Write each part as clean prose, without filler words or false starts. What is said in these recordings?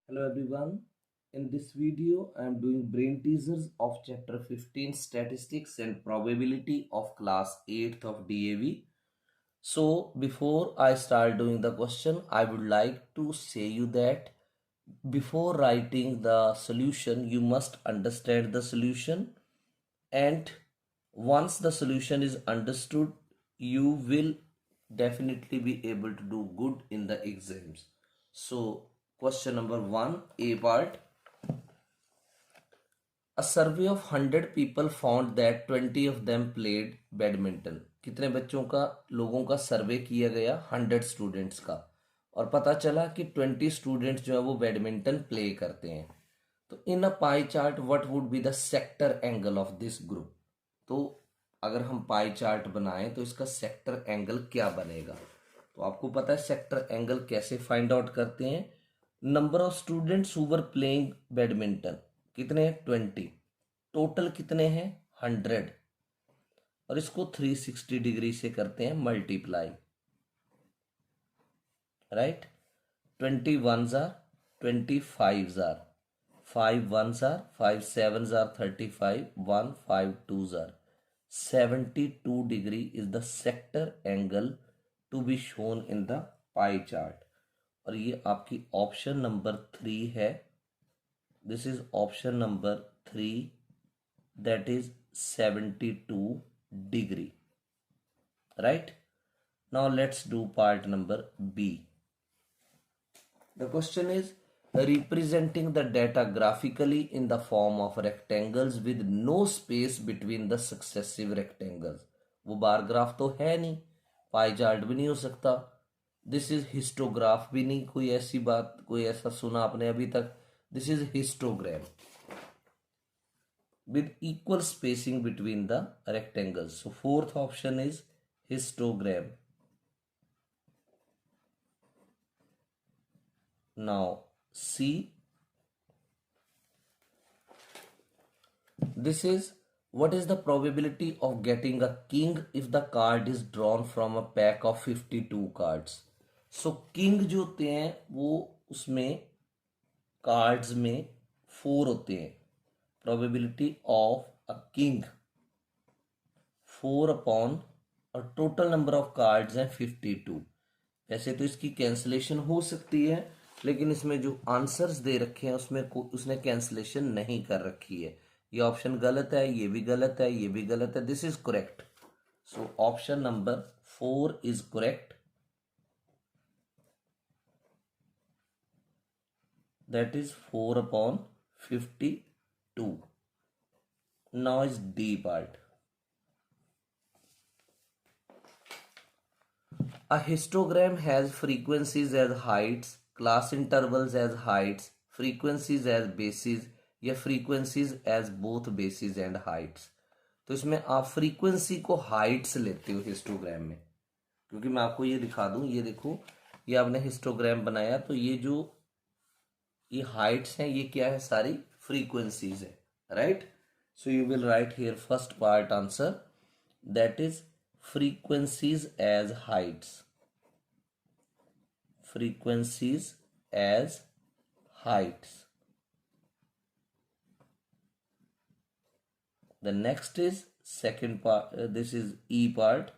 Hello everyone. In this video, I am doing brain teasers of chapter 15 Statistics and Probability of class 8th of DAV. So before I start doing the question, I would like to say you that before writing the solution, you must understand the solution, and once the solution is understood, you will definitely be able to do good in the exams. So question number 1, A part. A survey of 100 people found that 20 of them played badminton. कितने बच्चों का लोगों का सर्वे किया गया? 100 students का, और पता चला कि 20 स्टूडेंट्स जो है वो बैडमिंटन प्ले करते हैं. तो in a pie chart what would be the sector angle of this group. तो अगर हम पाई चार्ट बनाएं तो इसका सेक्टर एंगल क्या बनेगा? तो आपको पता है सेक्टर एंगल कैसे फाइंड आउट करते हैं. Number of students who were playing badminton कितने हैं? 20. टोटल कितने हैं? 100. और इसको 360 डिग्री से करते हैं multiply. Right. 20 1s are 20, 5s are 5 1s are 5 7s are 35, 1 5 2s are 72 degree is the sector angle to be shown in the pie chart. और ये आपकी ऑप्शन नंबर 3 है. This is option number 3, that is 72 degree. Right. Now let's do part number B. The question is representing the data graphically in the form of rectangles with no space between the successive rectangles. वो bar graph तो है नहीं, pie chart भी नहीं हो सकता. This is histograph भी नहीं, कोई ऐसी बात कोई ऐसा सुना आपने अभी तक. This is histogram with equal spacing between the rectangles. So fourth option is histogram. Now C. This is what is the probability of getting a king if the card is drawn from a pack of 52 cards. So king जो होते हैं वो उसमें cards में 4 होते हैं. Probability of a king 4 upon और total number of cards हैं 52. वैसे तो इसकी कैंसिलेशन हो सकती है, लेकिन इसमें जो आंसर्स दे रखे हैं उसमें उसने कैंसिलेशन नहीं कर रखी है. ये ऑप्शन गलत है, ये भी गलत है, ये भी गलत है. This is correct. So option number 4 is correct. That is 4 upon 52. Now is D part. A histogram has frequencies as heights, class intervals as heights, frequencies as bases या frequencies as both bases and heights. तो इसमें आप frequency को Heights लेते हो histogram में, क्योंकि मैं आपको ये दिखा दूं. ये देखो, ये आपने हिस्टोग्राम बनाया तो ये जो ये हाइट्स हैं ये क्या है? सारी फ्रीक्वेंसीज है. Right. So you will write here first part answer, that is frequencies as heights. Frequencies as heights. The next is second part. This is E part.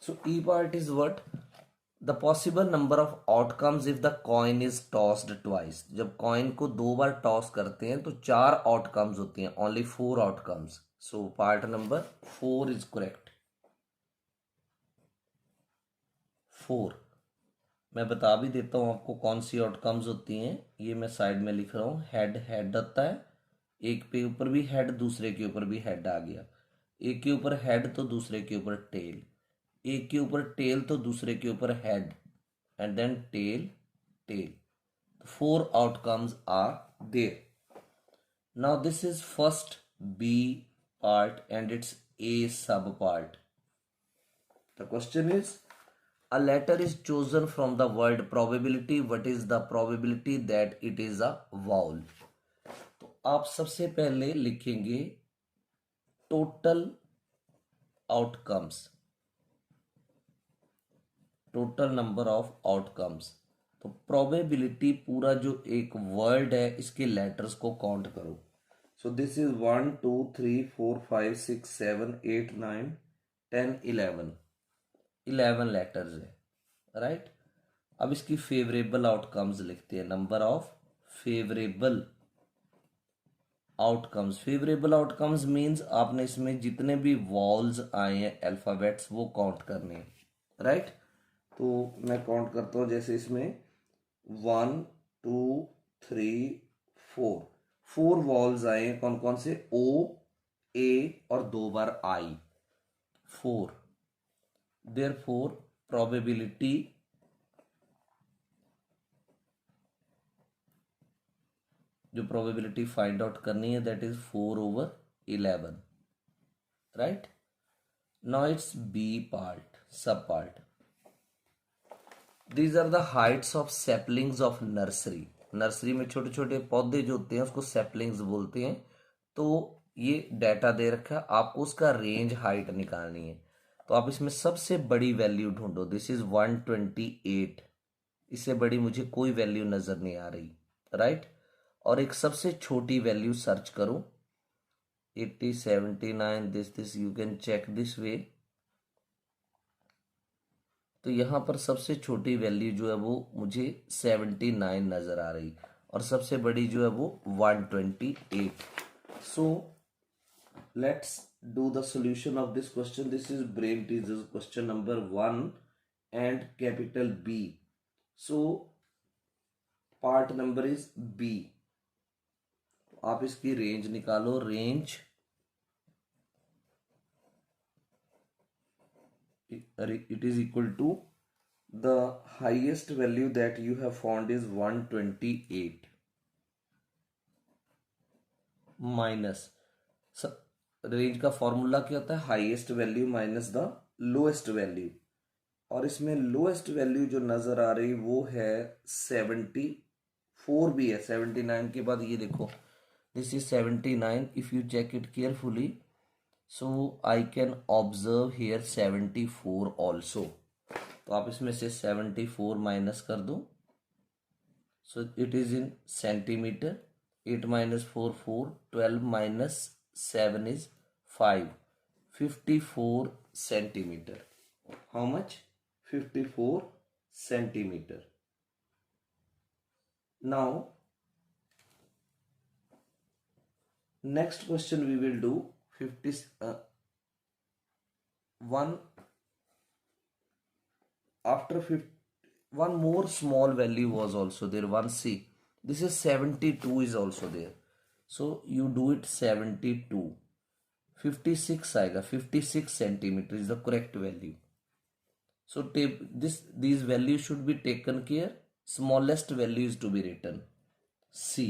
So E part is what? The possible number of outcomes if the coin is tossed twice. जब coin को 2 बार toss करते हैं तो 4 outcomes होती हैं. Only 4 outcomes. So part number 4 is correct. 4. मैं बता भी देता हूँ आपको कौन सी आउटकम्स होती हैं. ये मैं साइड में लिख रहा हूँ. हेड हेड होता है, एक पे ऊपर भी हेड, दूसरे के ऊपर भी हेड आ गया. एक के ऊपर हेड तो दूसरे के ऊपर टेल, एक के ऊपर टेल तो दूसरे के ऊपर head, and then tail tail. 4 outcomes are there. Now this is first B part and its A sub part. The question is, a letter is chosen from the word probability. What is the probability that it is a vowel? तो आप सबसे पहले लिखेंगे total outcomes, total number of outcomes. तो probability पूरा जो एक word है इसके लेटर्स को काउंट करो। सो दिस इज 1 2 3 4 5 6 7 8 9 10 11 लेटर्स है, राइट। अब इसकी फेवरेबल आउटकम्स लिखते हैं। Number of favourable outcomes. Favourable outcomes means आपने इसमें जितने भी वॉल्स आए हैं अल्फाबेट्स वो काउंट करने हैं, राइट। तो मैं काउंट करता हूँ, जैसे इसमें 1 2 3 4 4 वॉल्स आए हैं। कौन कौन से? ओ, ए और 2 बार आई, 4। देयरफॉर प्रोबेबिलिटी जो प्रोबेबिलिटी फाइंड आउट करनी है that is 4/11, right. Now it's B part, sub part. These are the heights of saplings of nursery. Nursery में छोटे छोटे पौधे जो होते हैं उसको सैपलिंग्स बोलते हैं। तो ये डाटा दे रखा है, आपको उसका रेंज हाइट निकालनी है। तो आप इसमें सबसे बड़ी वैल्यू ढूंढो। दिस इज 128, इससे बड़ी मुझे कोई वैल्यू नजर नहीं आ रही, राइट। और एक सबसे छोटी वैल्यू सर्च करो, 80 79, this you can check this way. तो यहां पर सबसे छोटी वैल्यू जो है वो मुझे 79 नजर आ रही, और सबसे बड़ी जो है वो 128। So let's do the solution of this question. This is brain teasers question number 1 and capital B. So part number is B. आप इसकी रेंज निकालो। Range it is equal to the highest value that you have found is 128 minus, range का formula क्या होता है? Highest value minus the lowest value. और इसमें lowest value जो नजर आ रही वो है 74 भी है। 79 के बाद ये देखो, this is 79। If you check it carefully, so I can observe here 74 also. तो आप इसमें से 74 माइनस कर दो। So it is in centimetre. 8 minus 4 4, 12 minus 7 is 5, 54 centimeter. How much? 54 centimeter. Now next question we will do 1 after 50. One more small value was also there, 1c. This is 72 is also there, so you do it 72। 56 आएगा, 56 centimeter is the correct value. So take these values should be taken care. Smallest value is to be written c.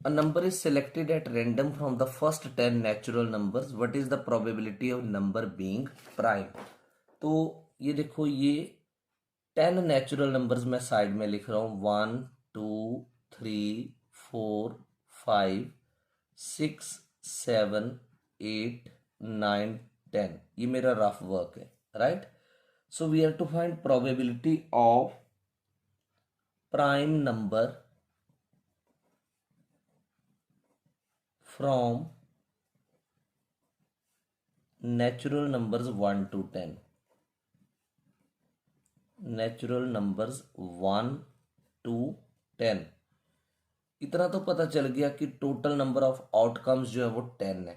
A number is selected at random from the first 10 natural numbers. What is the probability of number being prime? तो ये देखो, ये 10 natural numbers मैं side में लिख रहा हूं। 1 2 3 4 5 6 7 8 9 10, ये मेरा रफ वर्क है, right. So we have to find probability of prime number from natural numbers 1 to 10। Natural numbers 1 to 10। इतना तो पता चल गया कि टोटल नंबर ऑफ आउटकम्स जो है वो 10 है।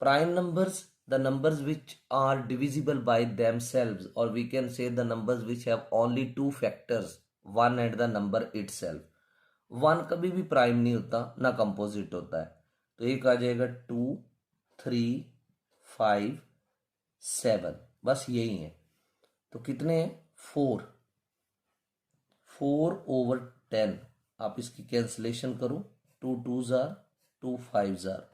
Prime numbers the numbers which are divisible by themselves, और we can say the numbers which have only 2 factors, 1 and the number itself. 1 कभी भी प्राइम नहीं होता, ना कंपोजिट होता है। तो एक आ जाएगा 2 3 5 7, बस यही है। तो कितने हैं? 4 4/10। आप इसकी कैंसलेशन करो। 2 2s are 2 5s are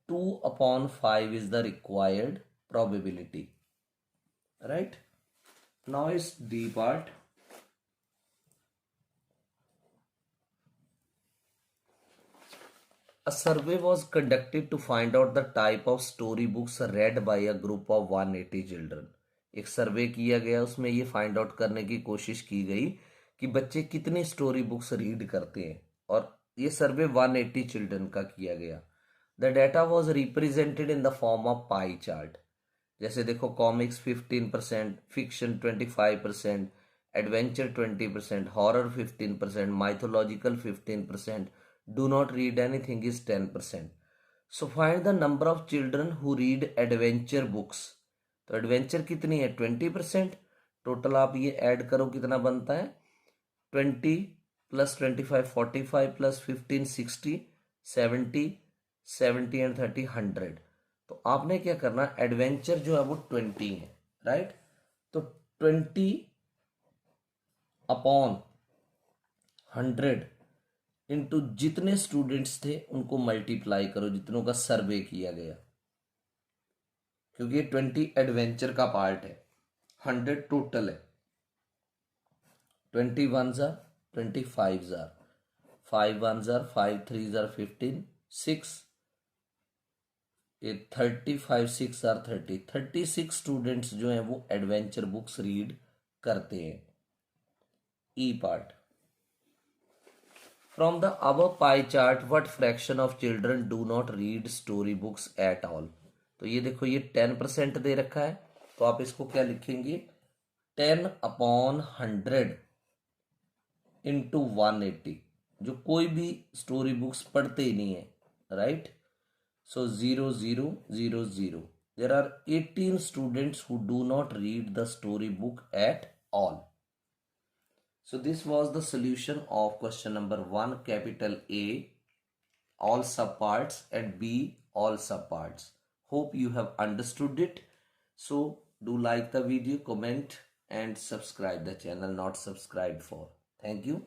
2/5 is the required probability, right? Now is D part. A survey was conducted to find out the type of storybooks read by a group of 180 children. एक सर्वे किया गया, उसमें ये find out करने की कोशिश की गई कि बच्चे कितनी स्टोरी बुक्स रीड करते हैं, और ये सर्वे 180 चिल्ड्रन का किया गया। The data was represented in the form of pie chart. जैसे देखो, comics 15%, fiction 25%, adventure 20%, horror 15%, mythological 15%, do not read anything is 10%। So find the number of children who read adventure books. तो adventure कितनी है? 20%। Total आप ये add करो, कितना बनता है? 20 प्लस 25 45 प्लस 15 60 70 70 एंड 30 100। तो आपने क्या करना, एडवेंचर जो है वो 20 है, राइट? तो 20 अपॉन 100 इंटू जितने स्टूडेंट्स थे उनको मल्टीप्लाई करो, जितनों का सर्वे किया गया, क्योंकि ये 20 एडवेंचर का पार्ट है, 100 टोटल है। 20 1 जार 25 जार, 5 1 जार 5 3 जार 15 6, ये 35 6 जार 36 स्टूडेंट्स जो हैं वो एडवेंचर बुक्स रीड करते हैं। E part, from the above pie chart what fraction of children do not read story books at all। तो ये देखो, ये 10% दे रखा है, तो आप इसको क्या लिखेंगे? 10 अपॉन 100 इंटू 180, जो कोई भी स्टोरी बुक्स पढ़ते ही नहीं है, right? So 0 0 0 0, there are 18 students who do not read the story book at all। So this was the solution of question number 1, capital A, all subparts, and B, all subparts. Hope you have understood it. So do like the video, comment and subscribe the channel not subscribed for. Thank you.